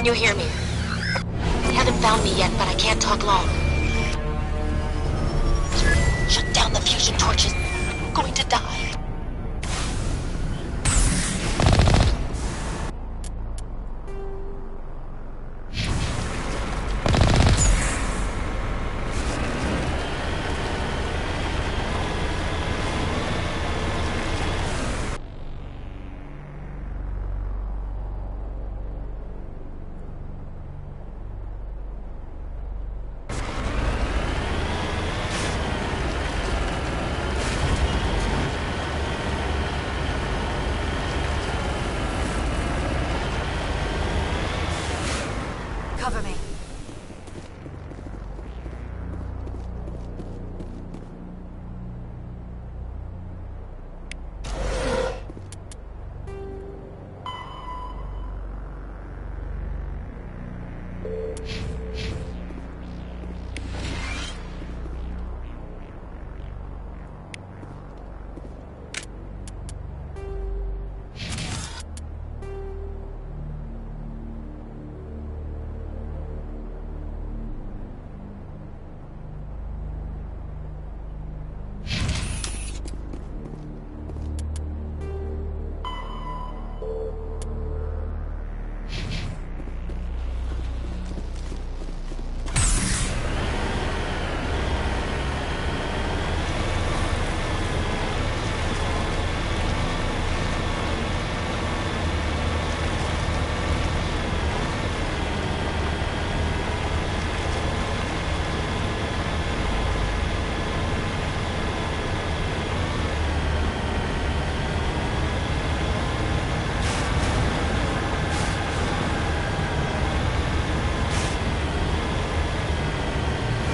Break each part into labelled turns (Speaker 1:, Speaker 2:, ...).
Speaker 1: you hear me? They haven't found me yet, but I can't talk long. Shut down the fusion torches. I'm going to die.
Speaker 2: Cover me.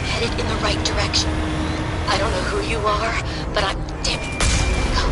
Speaker 1: Headed in the right direction. I don't know who you are, but I'm damn it. Go.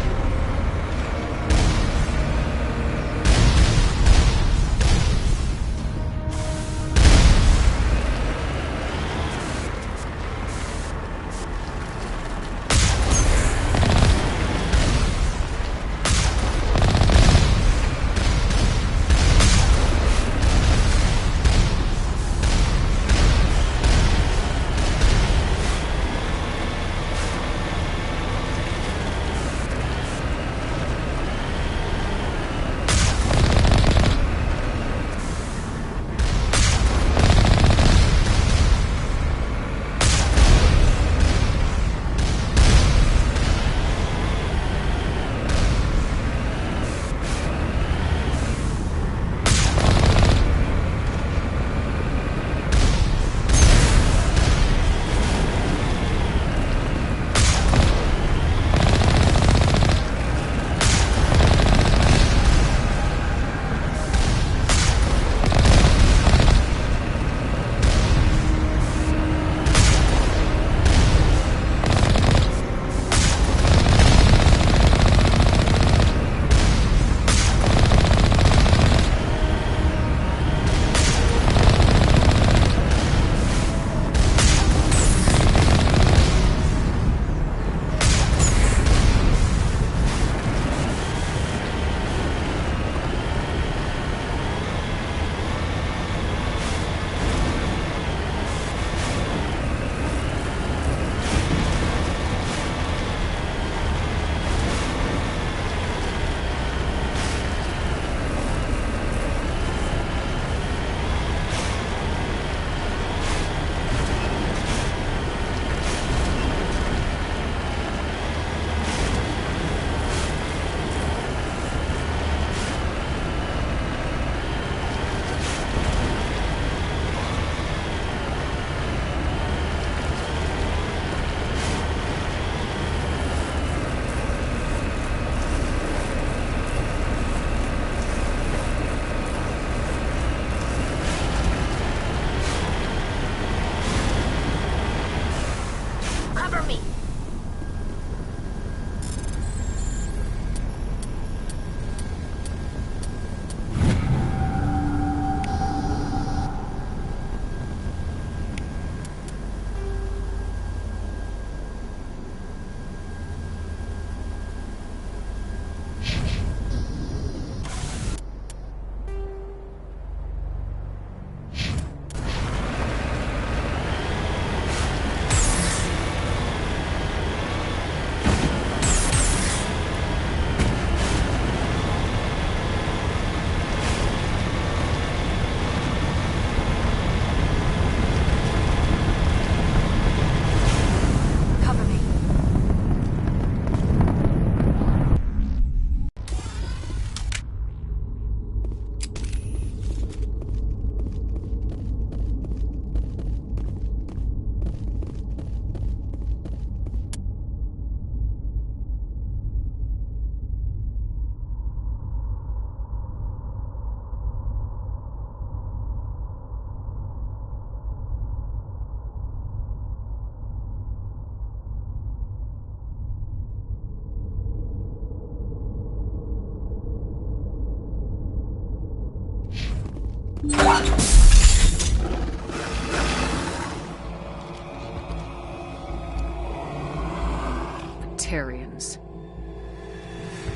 Speaker 3: Batarians.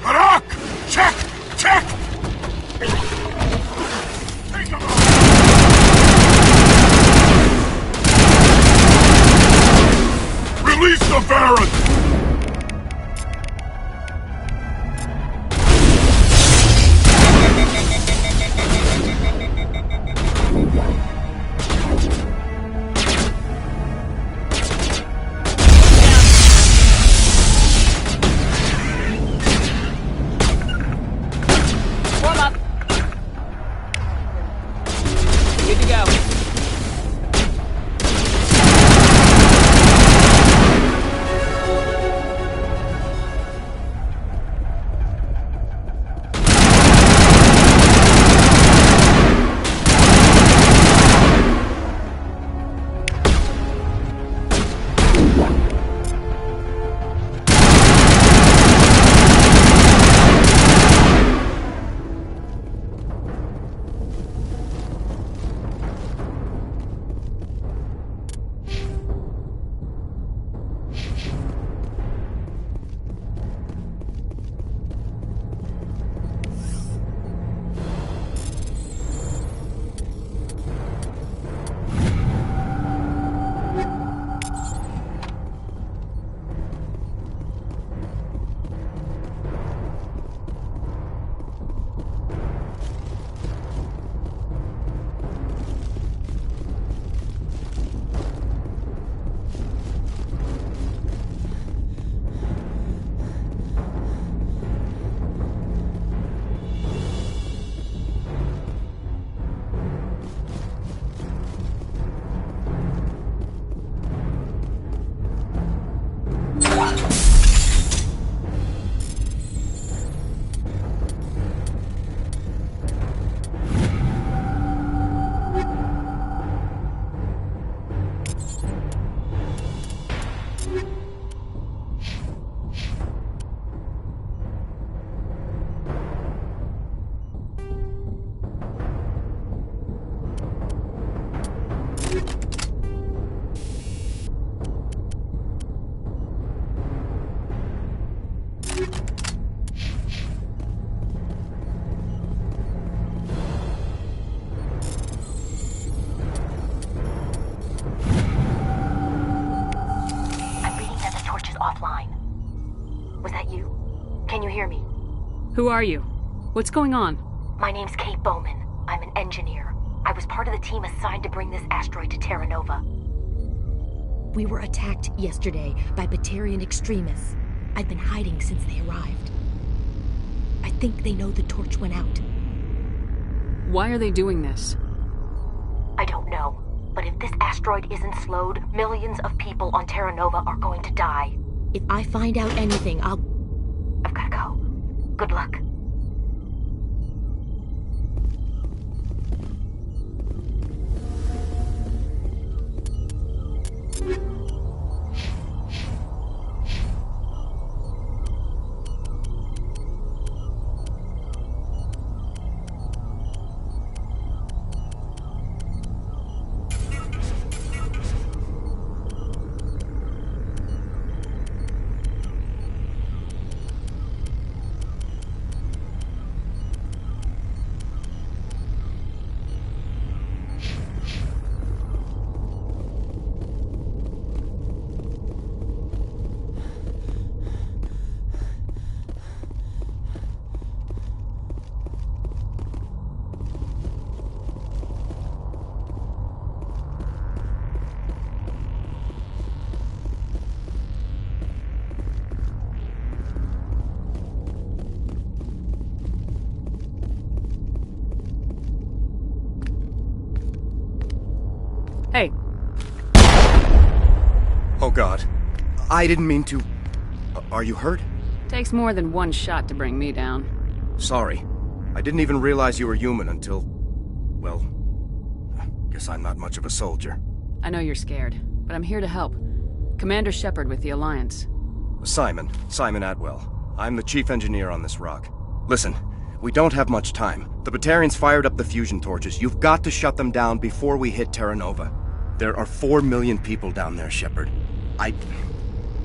Speaker 4: Harak! Check! Check! Take them out! Release the Baron!
Speaker 3: Who are you? What's going on?
Speaker 1: My name's Kate Bowman. I'm an engineer. I was part of the team assigned to bring this asteroid to Terra Nova.
Speaker 5: We were attacked yesterday by Batarian extremists. I've been hiding since they arrived. I think they know the torch went out.
Speaker 3: Why are they doing this?
Speaker 1: I don't know. But if this asteroid isn't slowed, millions of people on Terra Nova are going to die.
Speaker 5: If I find out anything, I've
Speaker 1: gotta go. Good luck.
Speaker 3: Hey.
Speaker 6: Oh God. I didn't mean to... Are you hurt?
Speaker 3: Takes more than one shot to bring me down.
Speaker 6: Sorry. I didn't even realize you were human until... Well... Guess I'm not much of a soldier.
Speaker 3: I know you're scared, but I'm here to help. Commander Shepard with the Alliance.
Speaker 6: Simon Atwell. I'm the chief engineer on this rock. Listen, we don't have much time. The Batarians fired up the fusion torches. You've got to shut them down before we hit Terra Nova. There are 4 million people down there, Shepard.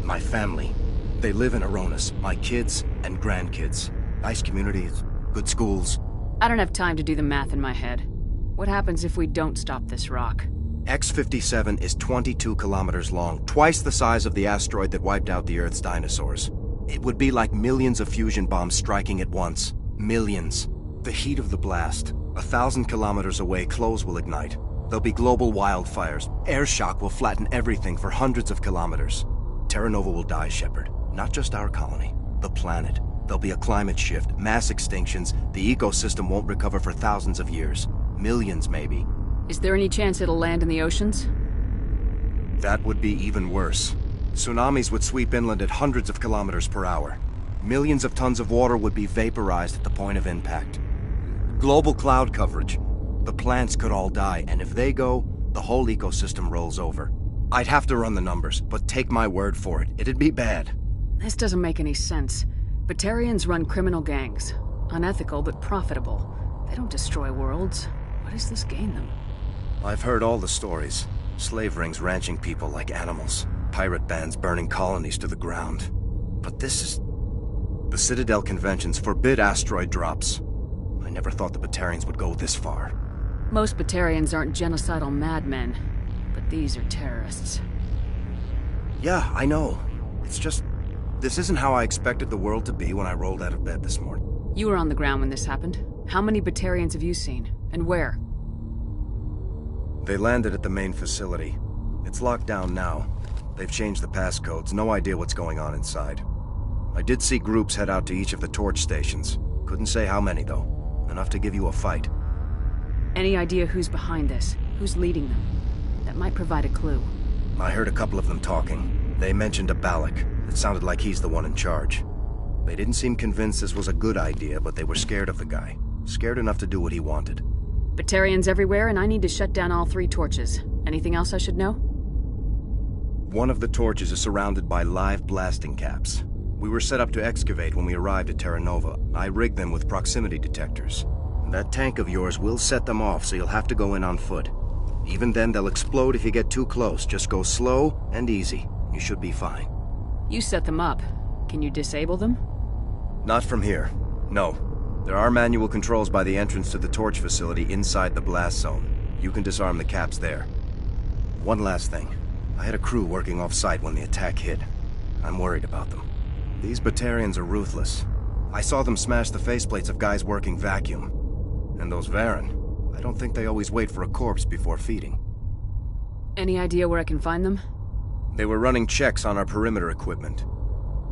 Speaker 6: My family. They live in Aronis, my kids and grandkids. Nice communities, good schools.
Speaker 3: I don't have time to do the math in my head. What happens if we don't stop this rock?
Speaker 6: X-57 is 22 kilometers long, twice the size of the asteroid that wiped out the Earth's dinosaurs. It would be like millions of fusion bombs striking at once. Millions. The heat of the blast. 1,000 kilometers away, clothes will ignite. There'll be global wildfires. Air shock will flatten everything for hundreds of kilometers. Terra Nova will die, Shepard. Not just our colony. The planet. There'll be a climate shift, mass extinctions. The ecosystem won't recover for thousands of years. Millions, maybe.
Speaker 3: Is there any chance it'll land in the oceans?
Speaker 6: That would be even worse. Tsunamis would sweep inland at hundreds of kilometers per hour. Millions of tons of water would be vaporized at the point of impact. Global cloud coverage. The plants could all die, and if they go, the whole ecosystem rolls over. I'd have to run the numbers, but take my word for it, it'd be bad.
Speaker 3: This doesn't make any sense. Batarians run criminal gangs. Unethical, but profitable. They don't destroy worlds. What does this gain them?
Speaker 6: I've heard all the stories. Slave rings ranching people like animals. Pirate bands burning colonies to the ground. But this is... The Citadel conventions forbid asteroid drops. I never thought the Batarians would go this far.
Speaker 3: Most Batarians aren't genocidal madmen, but these are terrorists.
Speaker 6: Yeah, I know. It's just... This isn't how I expected the world to be when I rolled out of bed this morning.
Speaker 3: You were on the ground when this happened. How many Batarians have you seen? And where?
Speaker 6: They landed at the main facility. It's locked down now. They've changed the passcodes, no idea what's going on inside. I did see groups head out to each of the torch stations. Couldn't say how many, though. Enough to give you a fight.
Speaker 3: Any idea who's behind this? Who's leading them? That might provide a clue.
Speaker 6: I heard a couple of them talking. They mentioned a Balak. It sounded like he's the one in charge. They didn't seem convinced this was a good idea, but they were scared of the guy. Scared enough to do what he wanted.
Speaker 3: Batarians everywhere, and I need to shut down all 3 torches. Anything else I should know?
Speaker 6: One of the torches is surrounded by live blasting caps. We were set up to excavate when we arrived at Terra Nova. I rigged them with proximity detectors. That tank of yours will set them off, so you'll have to go in on foot. Even then, they'll explode if you get too close. Just go slow and easy. You should be fine.
Speaker 3: You set them up. Can you disable them?
Speaker 6: Not from here. No. There are manual controls by the entrance to the torch facility inside the blast zone. You can disarm the caps there. One last thing. I had a crew working off-site when the attack hit. I'm worried about them. These Batarians are ruthless. I saw them smash the faceplates of guys working vacuum. And those Varen, I don't think they always wait for a corpse before feeding.
Speaker 3: Any idea where I can find them?
Speaker 6: They were running checks on our perimeter equipment.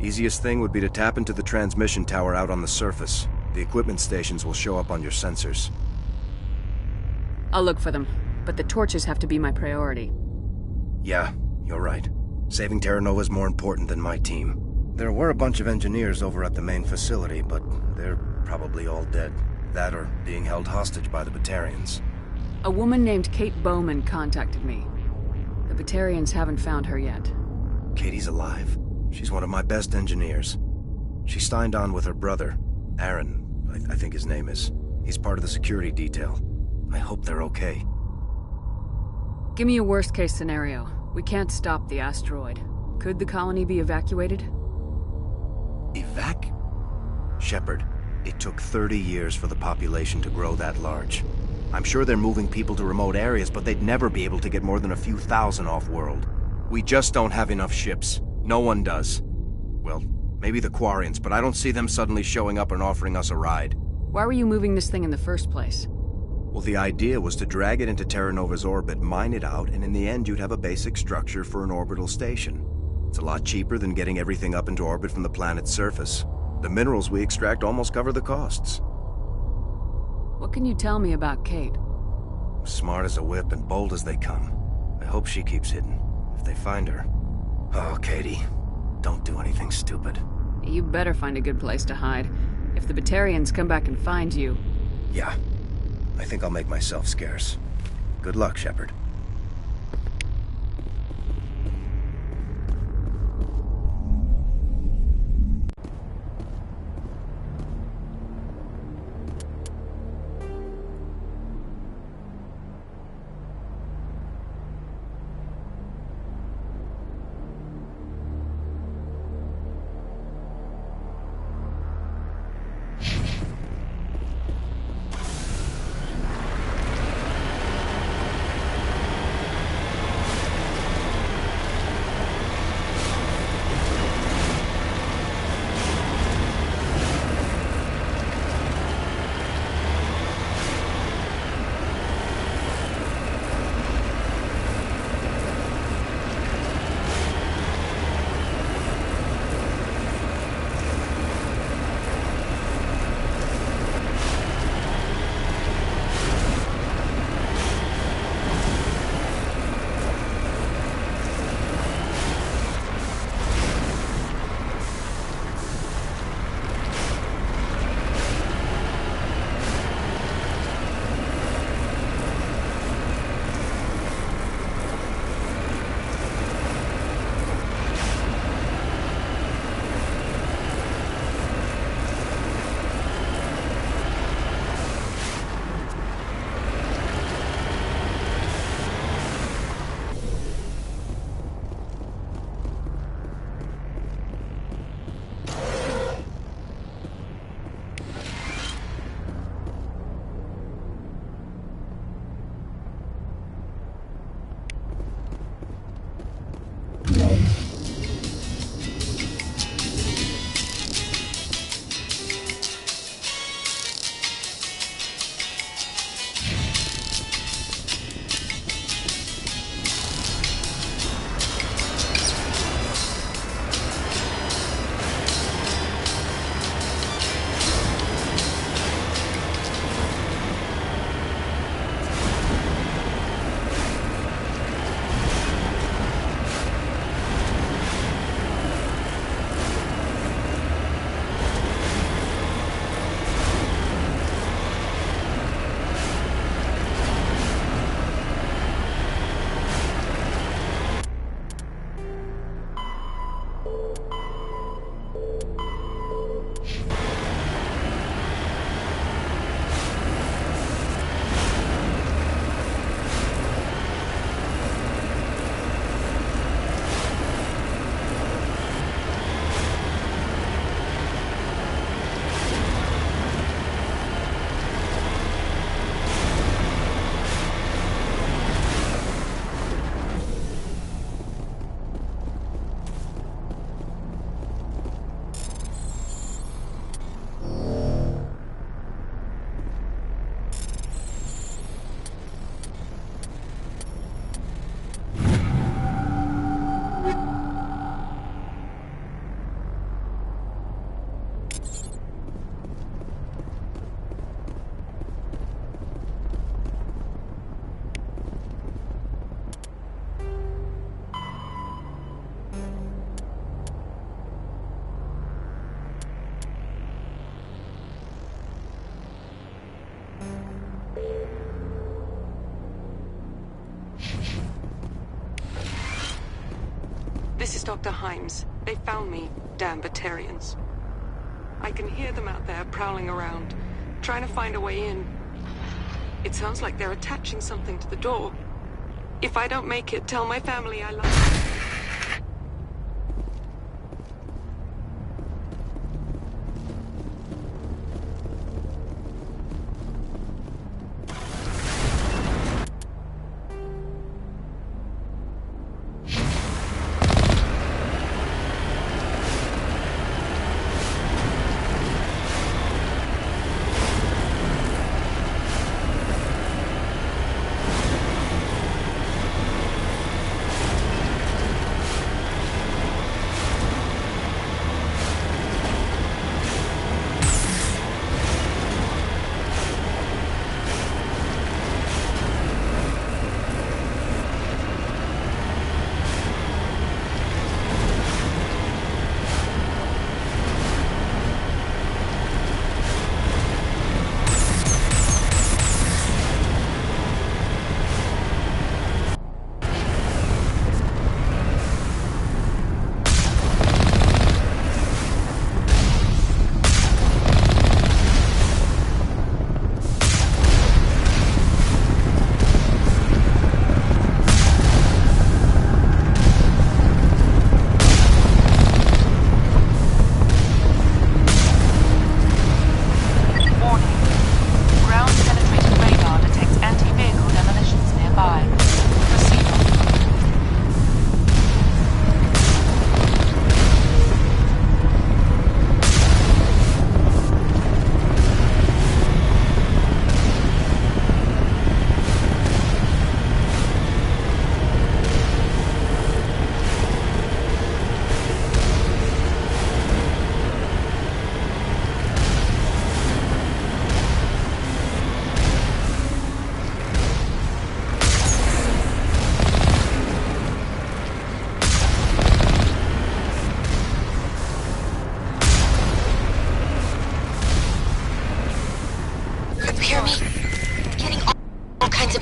Speaker 6: Easiest thing would be to tap into the transmission tower out on the surface. The equipment stations will show up on your sensors.
Speaker 3: I'll look for them, but the torches have to be my priority.
Speaker 6: Yeah, you're right. Saving Terra Nova is more important than my team. There were a bunch of engineers over at the main facility, but they're probably all dead. That or being held hostage by the Batarians.
Speaker 3: A woman named Kate Bowman contacted me. The Batarians haven't found her yet.
Speaker 6: Katie's alive. She's one of my best engineers. She signed on with her brother, Aaron, I think his name is. He's part of the security detail. I hope they're okay.
Speaker 3: Give me a worst-case scenario. We can't stop the asteroid. Could the colony be evacuated?
Speaker 6: Shepard, it took 30 years for the population to grow that large. I'm sure they're moving people to remote areas, but they'd never be able to get more than a few thousand off-world. We just don't have enough ships. No one does. Well, maybe the Quarians, but I don't see them suddenly showing up and offering us a ride.
Speaker 3: Why were you moving this thing in the first place?
Speaker 6: Well, the idea was to drag it into Terra Nova's orbit, mine it out, and in the end you'd have a basic structure for an orbital station. It's a lot cheaper than getting everything up into orbit from the planet's surface. The minerals we extract almost cover the costs.
Speaker 3: What can you tell me about Kate?
Speaker 6: Smart as a whip and bold as they come. I hope she keeps hidden, if they find her. Oh, Katie, don't do anything stupid.
Speaker 3: You better find a good place to hide. If the Batarians come back and find you...
Speaker 6: Yeah, I think I'll make myself scarce. Good luck, Shepard.
Speaker 7: This is Dr. Himes. They found me, damn Batarians. I can hear them out there prowling around, trying to find a way in. It sounds like they're attaching something to the door. If I don't make it, tell my family I love them.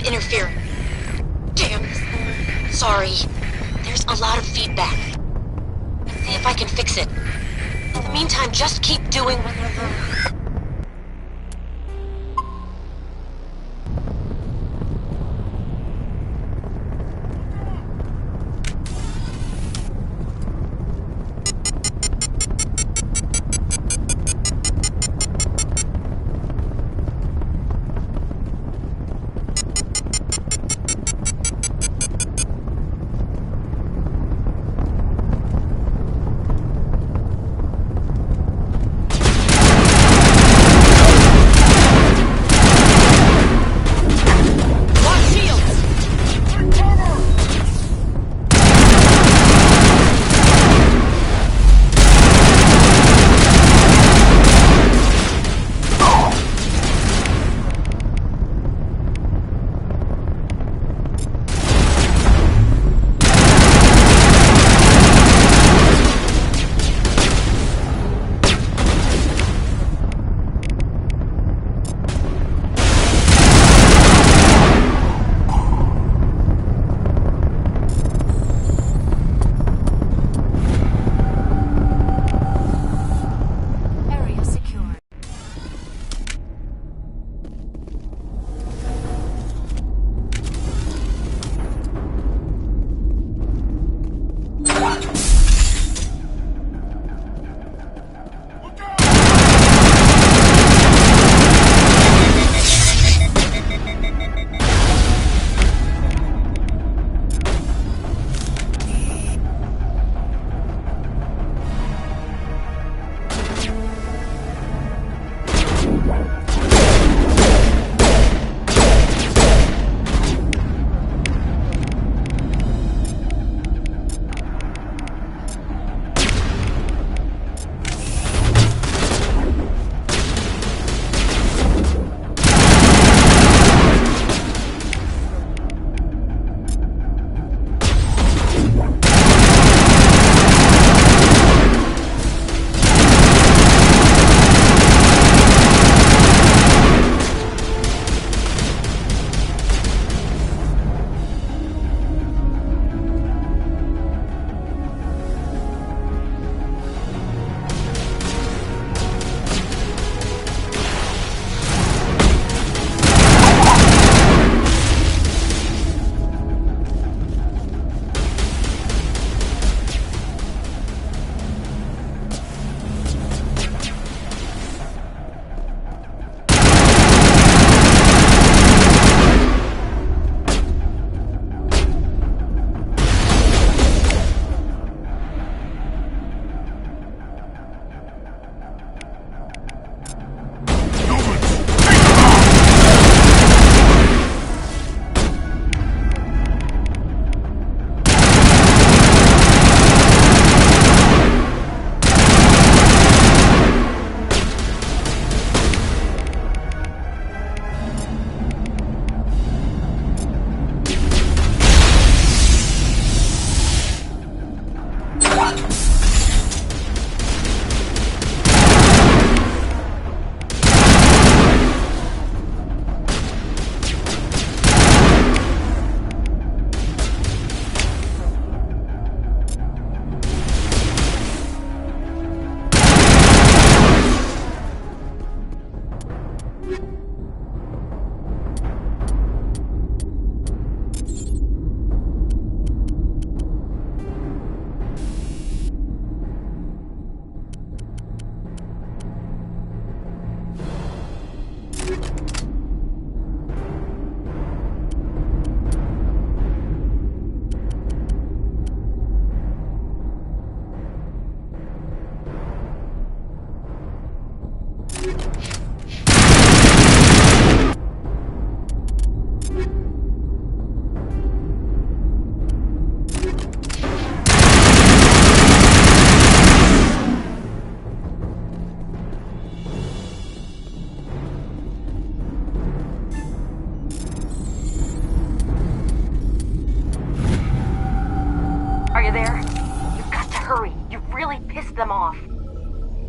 Speaker 1: interfering. Damn this thing. Sorry. There's a lot of feedback. See if I can fix it. In the meantime, just keep doing whatever.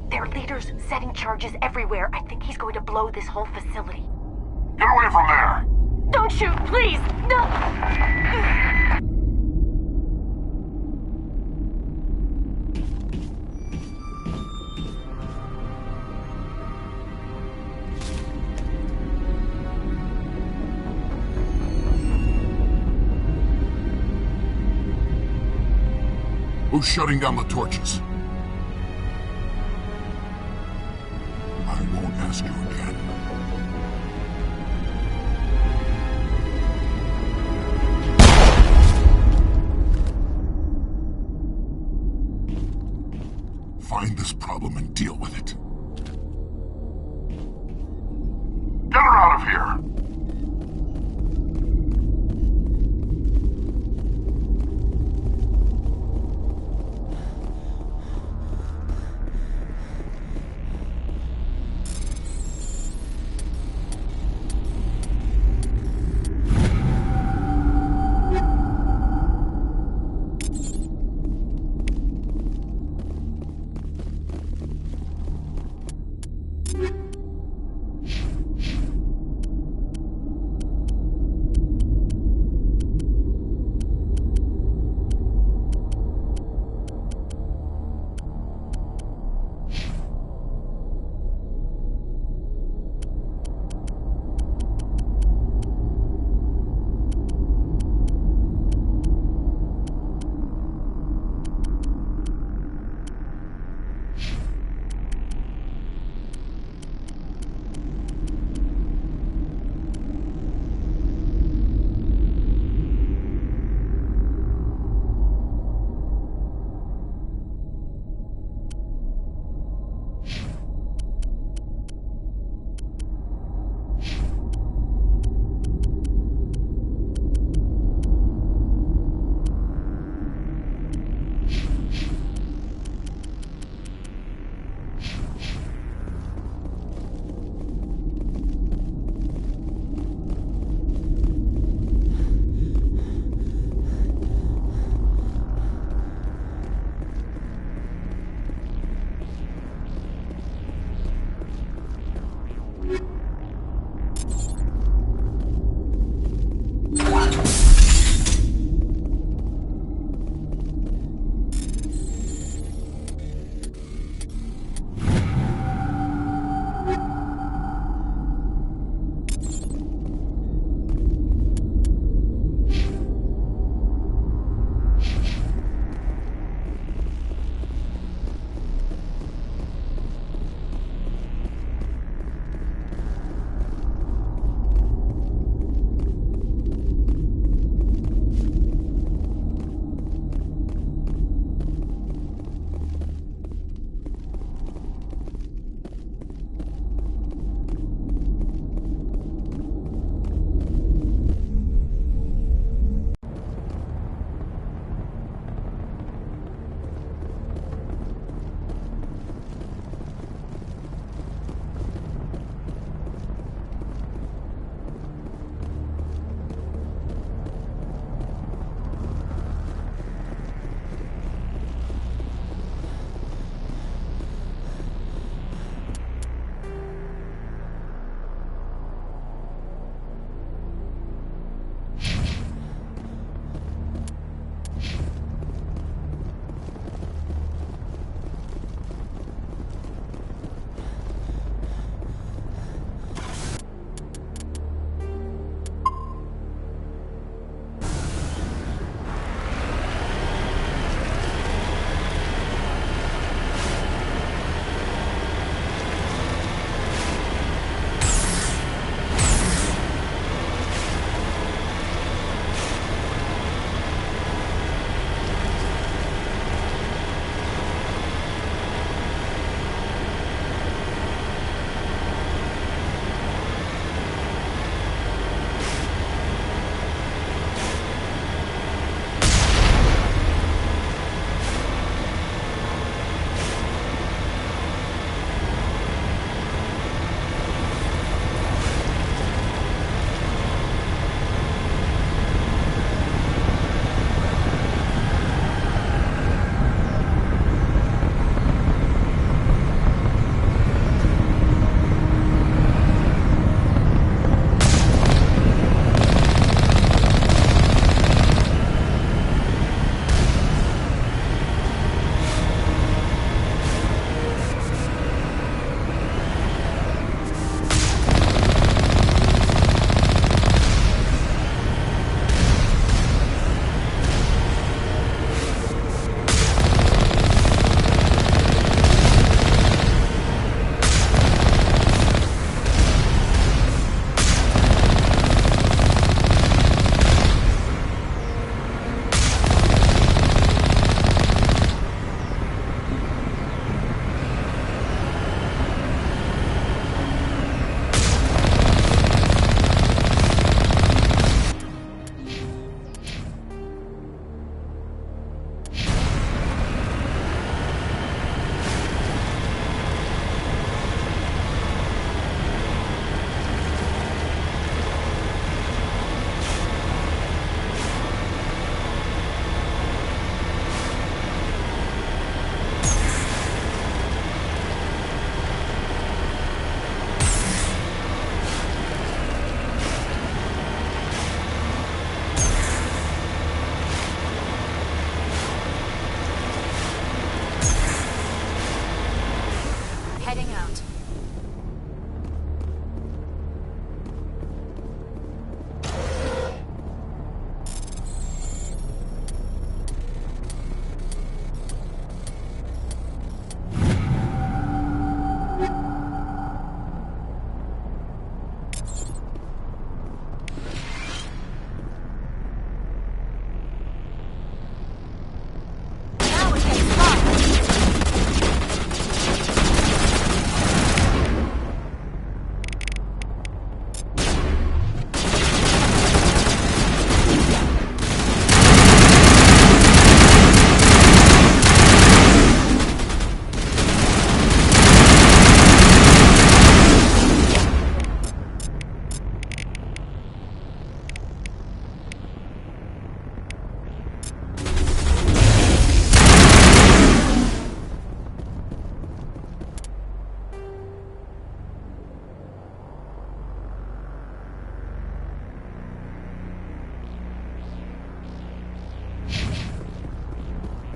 Speaker 2: Their leader's setting charges everywhere. I think he's going to blow this whole facility.
Speaker 4: Get away from there!
Speaker 2: Don't shoot, please! No!
Speaker 4: Who's shutting down the torches? I won't ask you again. Find this problem and deal with it. Get her out of here!
Speaker 3: Heading out.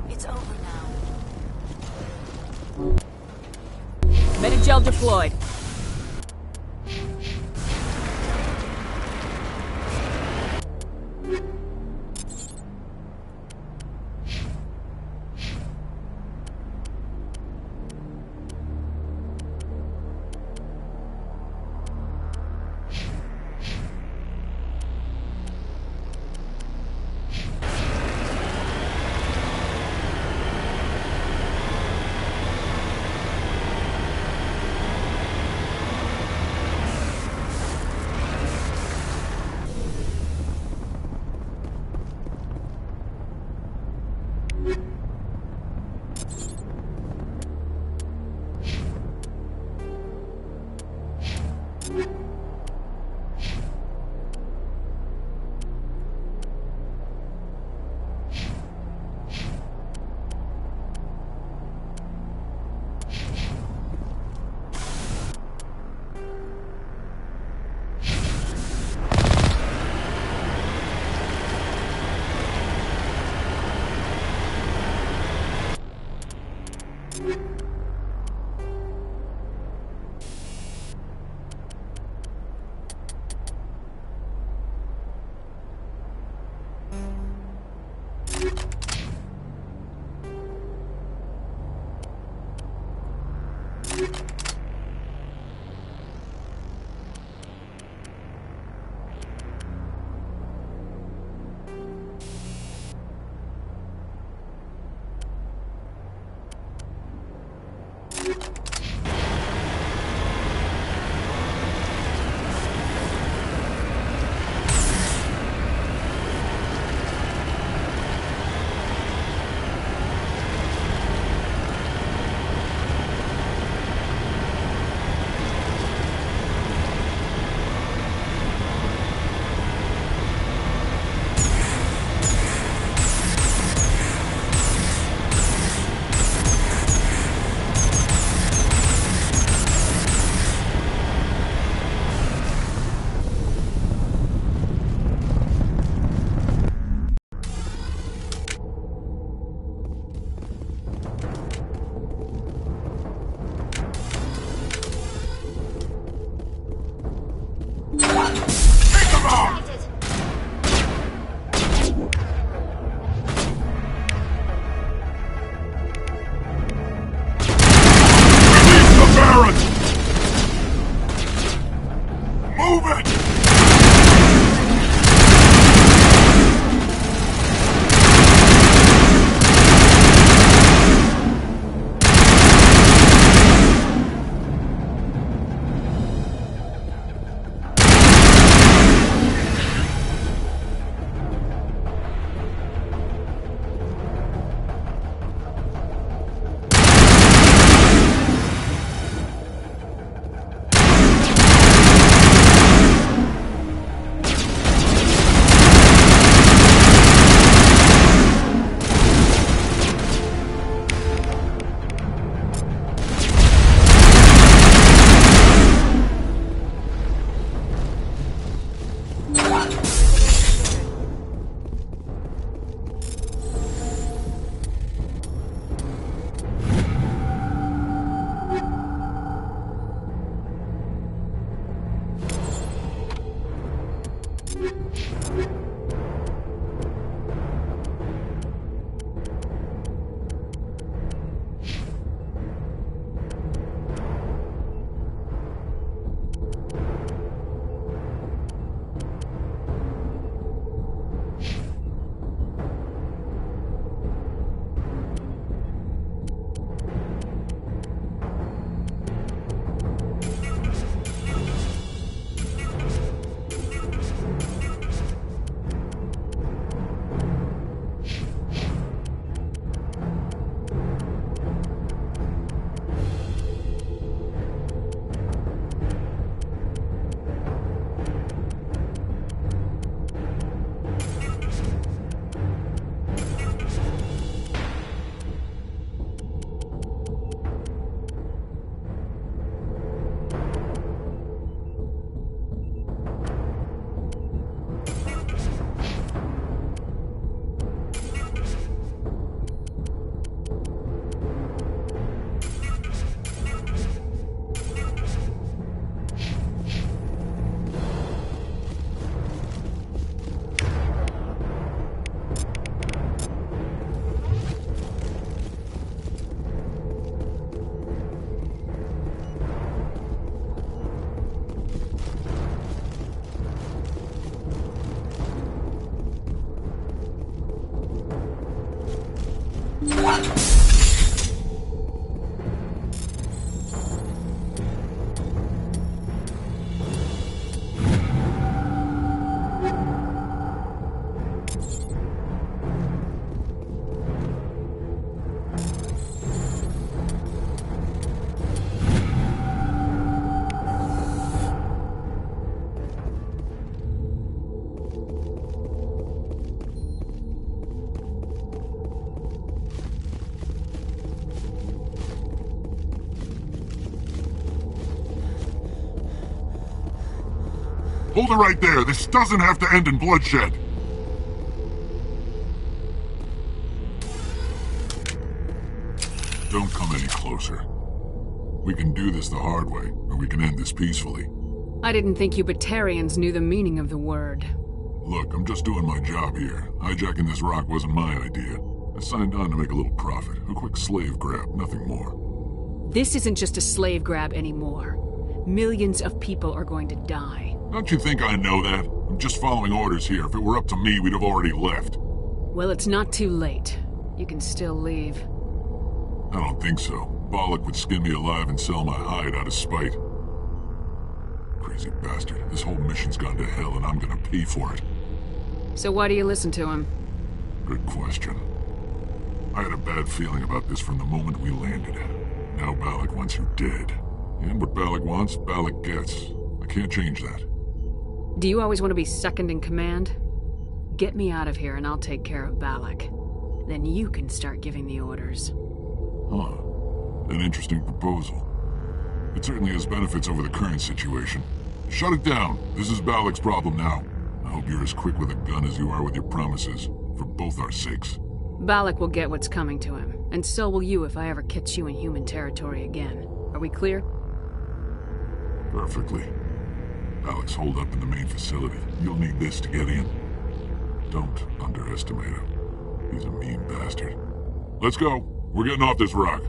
Speaker 3: It's over now. Metagel deployed.
Speaker 4: Hold it right there. This doesn't have to end in bloodshed. Don't come any closer. We can do this the hard way, or we can end this peacefully.
Speaker 3: I didn't think you Batarians knew the meaning of the word.
Speaker 4: Look, I'm just doing my job here. Hijacking this rock wasn't my idea. I signed on to make a little profit. A quick slave grab, nothing more.
Speaker 3: This isn't just a slave grab anymore. Millions of people are going to die.
Speaker 4: Don't you think I know that? I'm just following orders here. If it were up to me, we'd have already left.
Speaker 3: Well, it's not too late. You can still leave.
Speaker 4: I don't think so. Bollock would skin me alive and sell my hide out of spite. Crazy bastard. This whole mission's gone to hell and I'm gonna pay for it.
Speaker 3: So why do you listen to him?
Speaker 4: Good question. I had a bad feeling about this from the moment we landed. Now Bollock wants you dead. And what Bollock wants, Bollock gets. I can't change that.
Speaker 3: Do you always want to be second in command? Get me out of here and I'll take care of Balak. Then you can start giving the orders.
Speaker 4: Huh. An interesting proposal. It certainly has benefits over the current situation. Shut it down. This is Balak's problem now. I hope you're as quick with a gun as you are with your promises. For both our sakes.
Speaker 3: Balak will get what's coming to him. And so will you if I ever catch you in human territory again. Are we clear?
Speaker 4: Perfectly. Balak's holed up in the main facility. You'll need this to get in. Don't underestimate him. He's a mean bastard. Let's go. We're getting off this rock.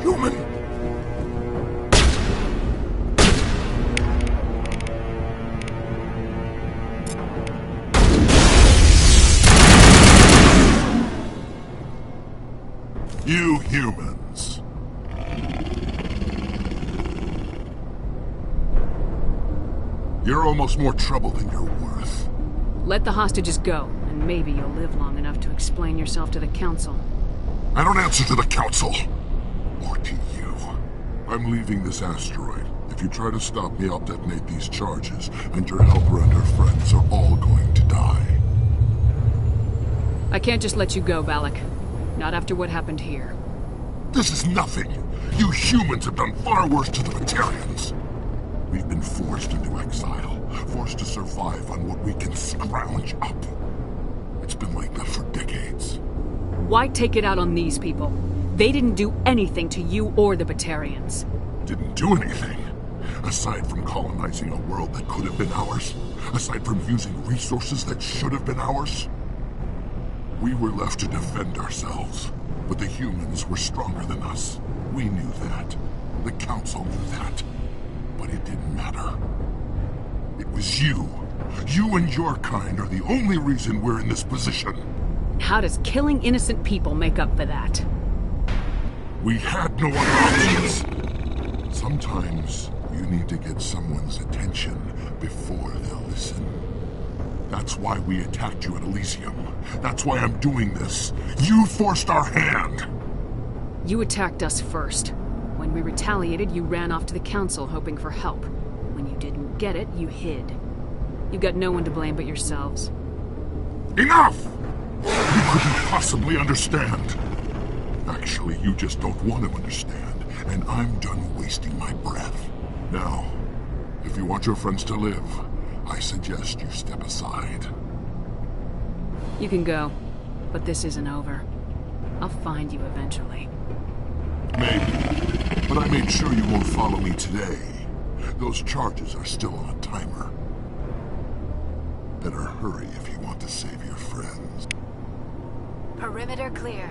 Speaker 4: Human! You humans. You're almost more trouble than you're worth.
Speaker 3: Let the hostages go, and maybe you'll live long enough to explain yourself to the Council.
Speaker 4: I don't answer to the Council. Or to you. I'm leaving this asteroid. If you try to stop me, I'll detonate these charges, and your helper and her friends are all going to die.
Speaker 3: I can't just let you go, Balak. Not after what happened here.
Speaker 4: This is nothing. You humans have done far worse to the Batarians. We've been forced into exile, forced to survive on what we can scrounge up. It's been like that for decades.
Speaker 3: Why take it out on these people? They didn't do anything to you or the Batarians.
Speaker 4: Didn't do anything. Aside from colonizing a world that could have been ours. Aside from using resources that should have been ours. We were left to defend ourselves. But the humans were stronger than us. We knew that. The Council knew that. But it didn't matter. It was you. You and your kind are the only reason we're in this position.
Speaker 3: How does killing innocent people make up for that?
Speaker 4: We had no other options. Sometimes you need to get someone's attention before they'll listen. That's why we attacked you at Elysium. That's why I'm doing this. You forced our hand!
Speaker 3: You attacked us first. When we retaliated, you ran off to the Council hoping for help. When you didn't get it, you hid. You've got no one to blame but yourselves.
Speaker 4: Enough! You couldn't possibly understand. Actually, you just don't want to understand, and I'm done wasting my breath. Now, if you want your friends to live, I suggest you step aside.
Speaker 3: You can go, but this isn't over. I'll find you eventually.
Speaker 4: Maybe, but I made sure you won't follow me today. Those charges are still on a timer. Better hurry if you want to save your friends.
Speaker 2: Perimeter clear.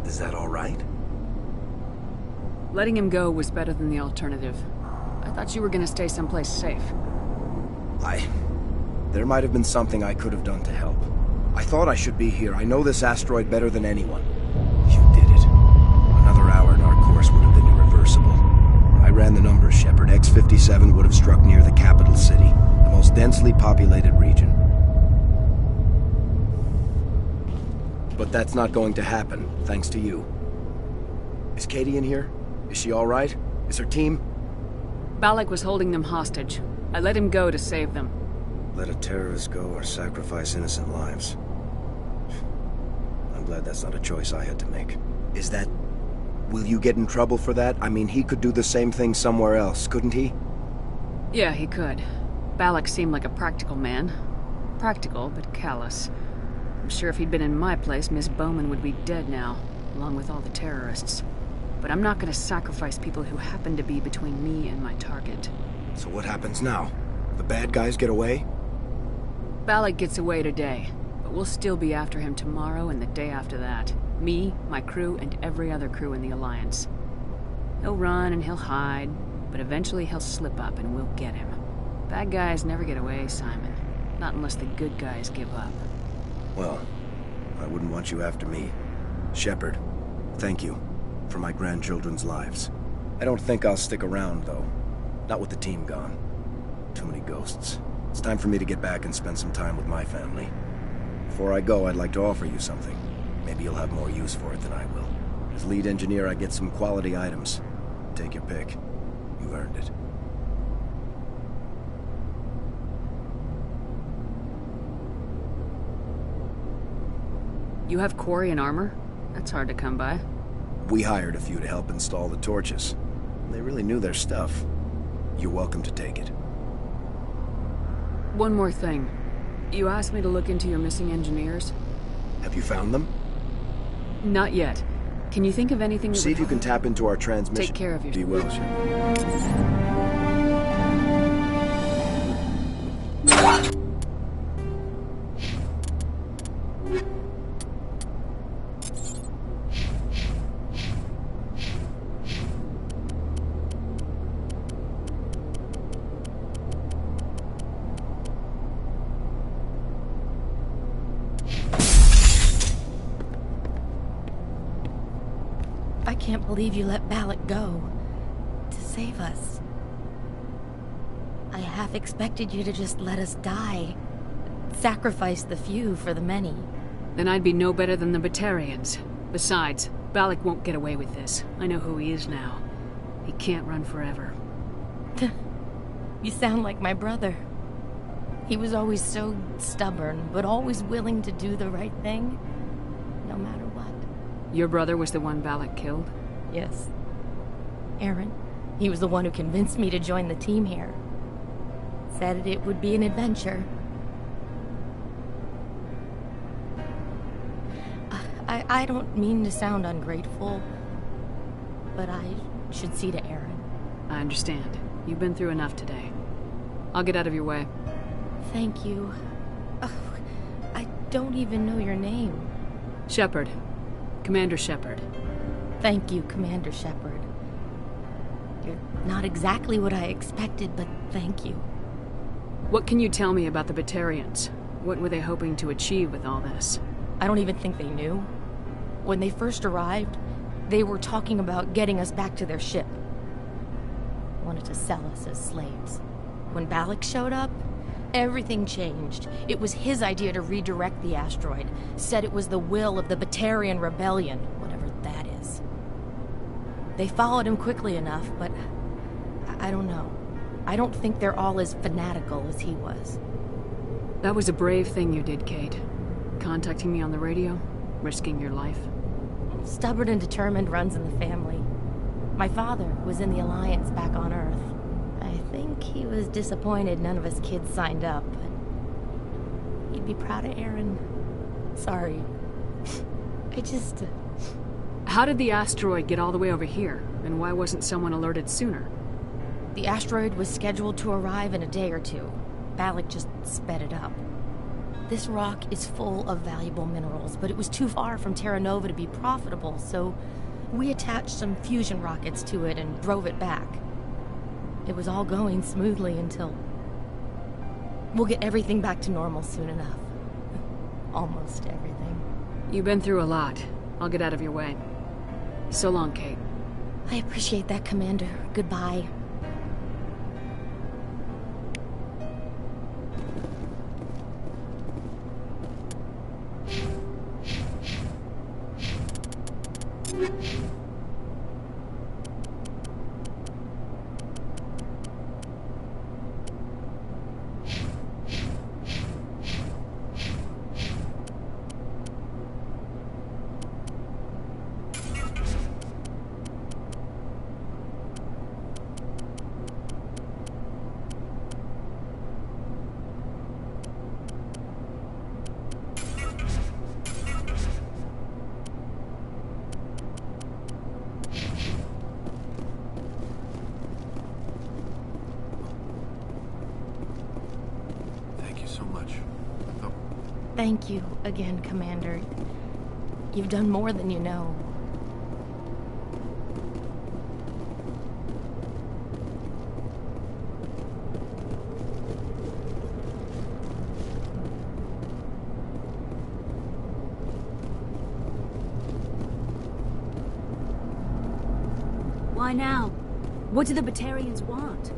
Speaker 6: Is that all right?
Speaker 3: Letting him go was better than the alternative. I thought you were gonna stay someplace safe.
Speaker 6: There might have been something I could have done to help. I thought I should be here. I know this asteroid better than anyone. You did it. Another hour and our course would have been irreversible. I ran the numbers, Shepard. X-57 would have struck near the capital city, the most densely populated region. But that's not going to happen, thanks to you. Is Katie in here? Is she all right? Is her team?
Speaker 3: Balak was holding them hostage. I let him go to save them.
Speaker 6: Let a terrorist go or sacrifice innocent lives. I'm glad that's not a choice I had to make. Is that... Will you get in trouble for that? I mean, he could do the same thing somewhere else, couldn't he?
Speaker 3: Yeah, he could. Balak seemed like a practical man. Practical, but callous. I'm sure if he'd been in my place, Miss Bowman would be dead now, along with all the terrorists. But I'm not gonna sacrifice people who happen to be between me and my target.
Speaker 6: So what happens now? The bad guys get away?
Speaker 3: Balak gets away today, but we'll still be after him tomorrow and the day after that. Me, my crew, and every other crew in the Alliance. He'll run and he'll hide, but eventually he'll slip up and we'll get him. Bad guys never get away, Simon. Not unless the good guys give up.
Speaker 6: Well, I wouldn't want you after me. Shepard, thank you for my grandchildren's lives. I don't think I'll stick around, though. Not with the team gone. Too many ghosts. It's time for me to get back and spend some time with my family. Before I go, I'd like to offer you something. Maybe you'll have more use for it than I will. As lead engineer, I get some quality items. Take your pick. You've earned it.
Speaker 3: You have quarry and armor? That's hard to come by.
Speaker 6: We hired a few to help install the torches. They really knew their stuff. You're welcome to take it.
Speaker 3: One more thing. You asked me to look into your missing engineers?
Speaker 6: Have you found them?
Speaker 3: Not yet. Can you think of anything that
Speaker 6: See if you can tap into our transmission.
Speaker 3: Take care of yourself.
Speaker 6: Be well, Shepard.
Speaker 5: I can't believe you let Balak go. To save us. I half expected you to just let us die. Sacrifice the few for the many.
Speaker 3: Then I'd be no better than the Batarians. Besides, Balak won't get away with this. I know who he is now. He can't run forever.
Speaker 5: You sound like my brother. He was always so stubborn, but always willing to do the right thing, no matter what.
Speaker 3: Your brother was the one Balak killed?
Speaker 5: Yes. Aaron. He was the one who convinced me to join the team here. Said it would be an adventure. I don't mean to sound ungrateful, but I should see to Aaron.
Speaker 3: I understand. You've been through enough today. I'll get out of your way.
Speaker 5: Thank you. Oh, I don't even know your name.
Speaker 3: Shepard. Commander Shepard.
Speaker 5: Thank you, Commander Shepard. You're not exactly what I expected, but thank you.
Speaker 3: What can you tell me about the Batarians? What were they hoping to achieve with all this?
Speaker 5: I don't even think they knew. When they first arrived, they were talking about getting us back to their ship. Wanted to sell us as slaves. When Balak showed up, everything changed. It was his idea to redirect the asteroid. Said it was the will of the Batarian Rebellion, whatever that is. They followed him quickly enough, but I don't know. I don't think they're all as fanatical as he was.
Speaker 3: That was a brave thing you did, Kate. Contacting me on the radio, risking your life.
Speaker 5: Stubborn and determined runs in the family. My father was in the Alliance back on Earth. I think he was disappointed none of us kids signed up, but he'd be proud of Aaron. Sorry. I just...
Speaker 3: How did the asteroid get all the way over here, and why wasn't someone alerted sooner?
Speaker 5: The asteroid was scheduled to arrive in a day or two. Balak just sped it up. This rock is full of valuable minerals, but it was too far from Terra Nova to be profitable, so we attached some fusion rockets to it and drove it back. It was all going smoothly until... We'll get everything back to normal soon enough. Almost everything.
Speaker 3: You've been through a lot. I'll get out of your way. So long, Kate.
Speaker 5: I appreciate that, Commander. Goodbye.
Speaker 8: much. Oh.
Speaker 5: Thank you again, Commander. You've done more than you know.
Speaker 3: Why now? What do the Batarians want?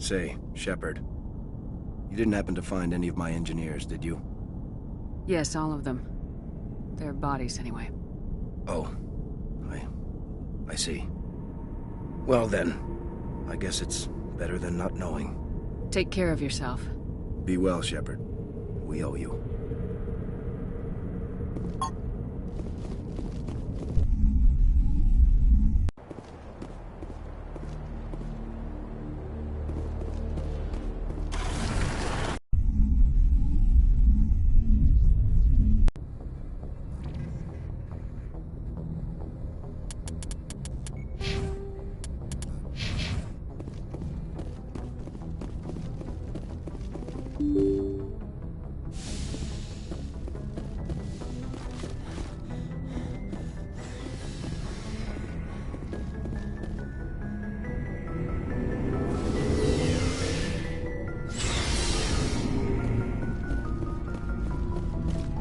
Speaker 6: Say, Shepard, you didn't happen to find any of my engineers, did you?
Speaker 3: Yes, all of them. Their bodies, anyway.
Speaker 6: Oh, I see. Well then, I guess it's better than not knowing.
Speaker 3: Take care of yourself.
Speaker 6: Be well, Shepard. We owe you.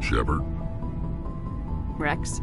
Speaker 4: Shepard?
Speaker 3: Rex?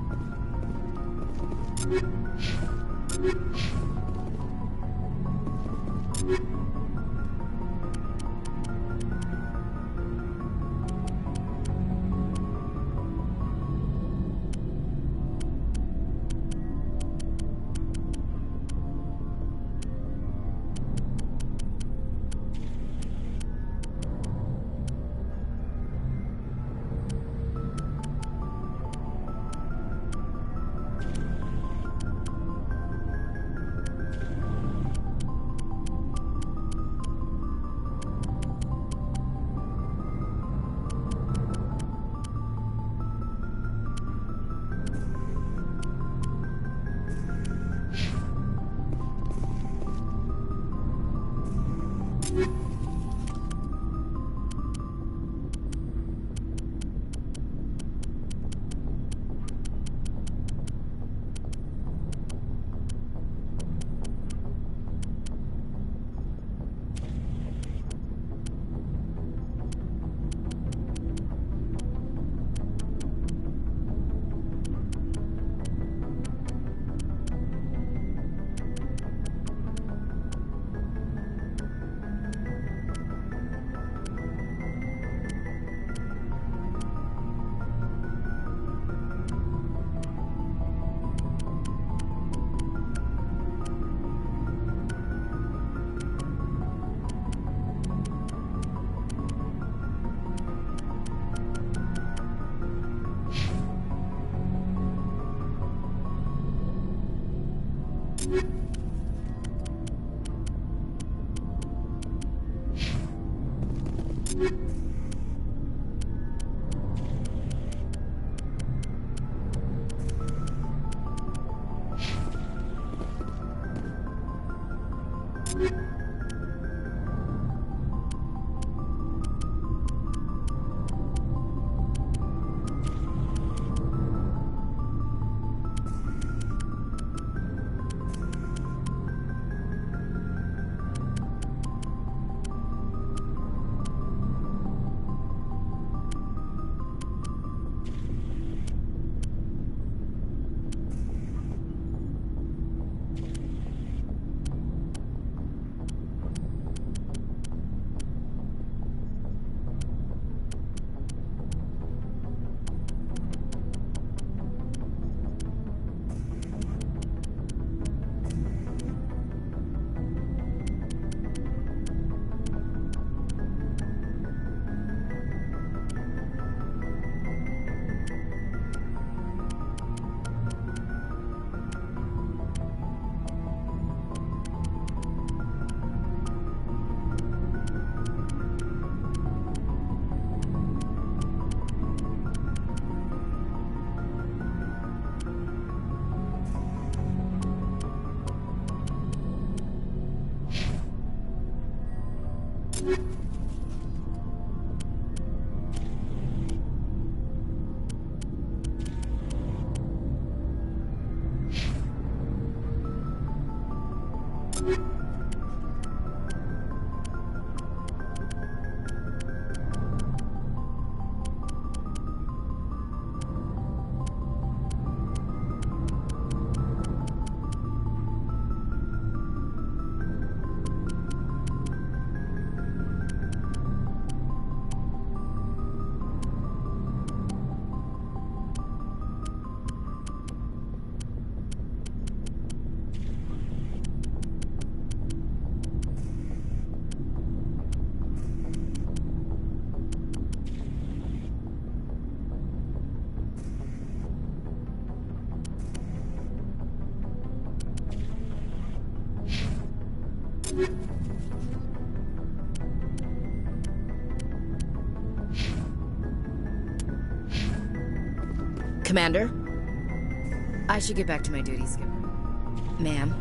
Speaker 8: Commander? I should get back to my duty, Skipper. Ma'am?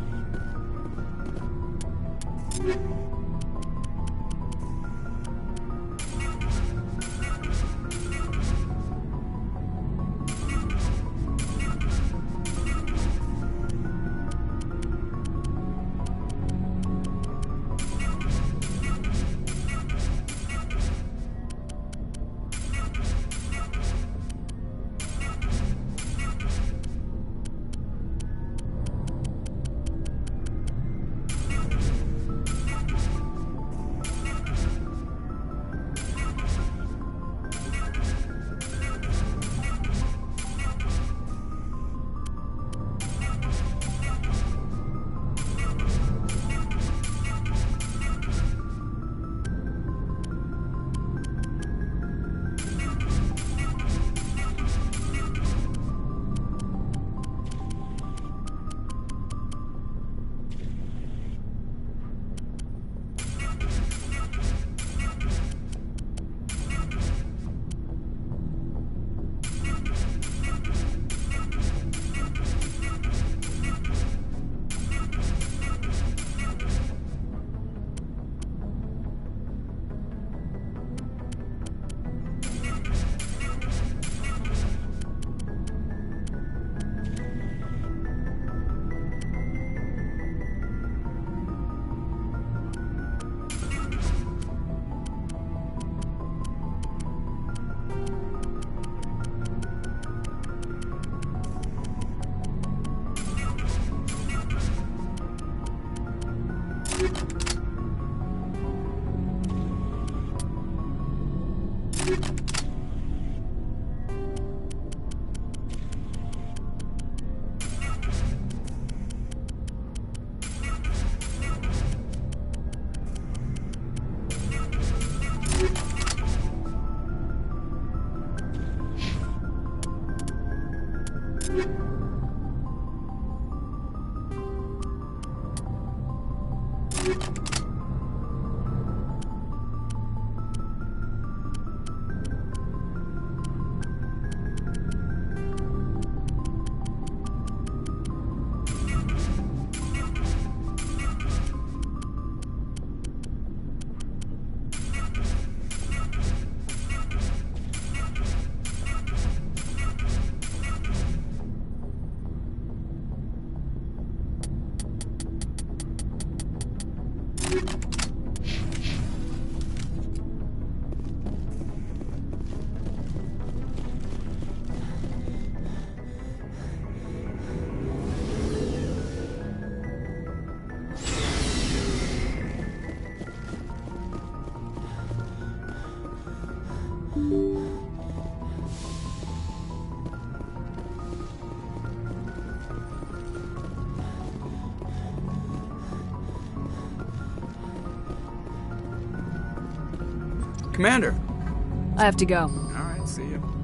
Speaker 9: Commander.
Speaker 3: I have to go.
Speaker 9: All right, see you.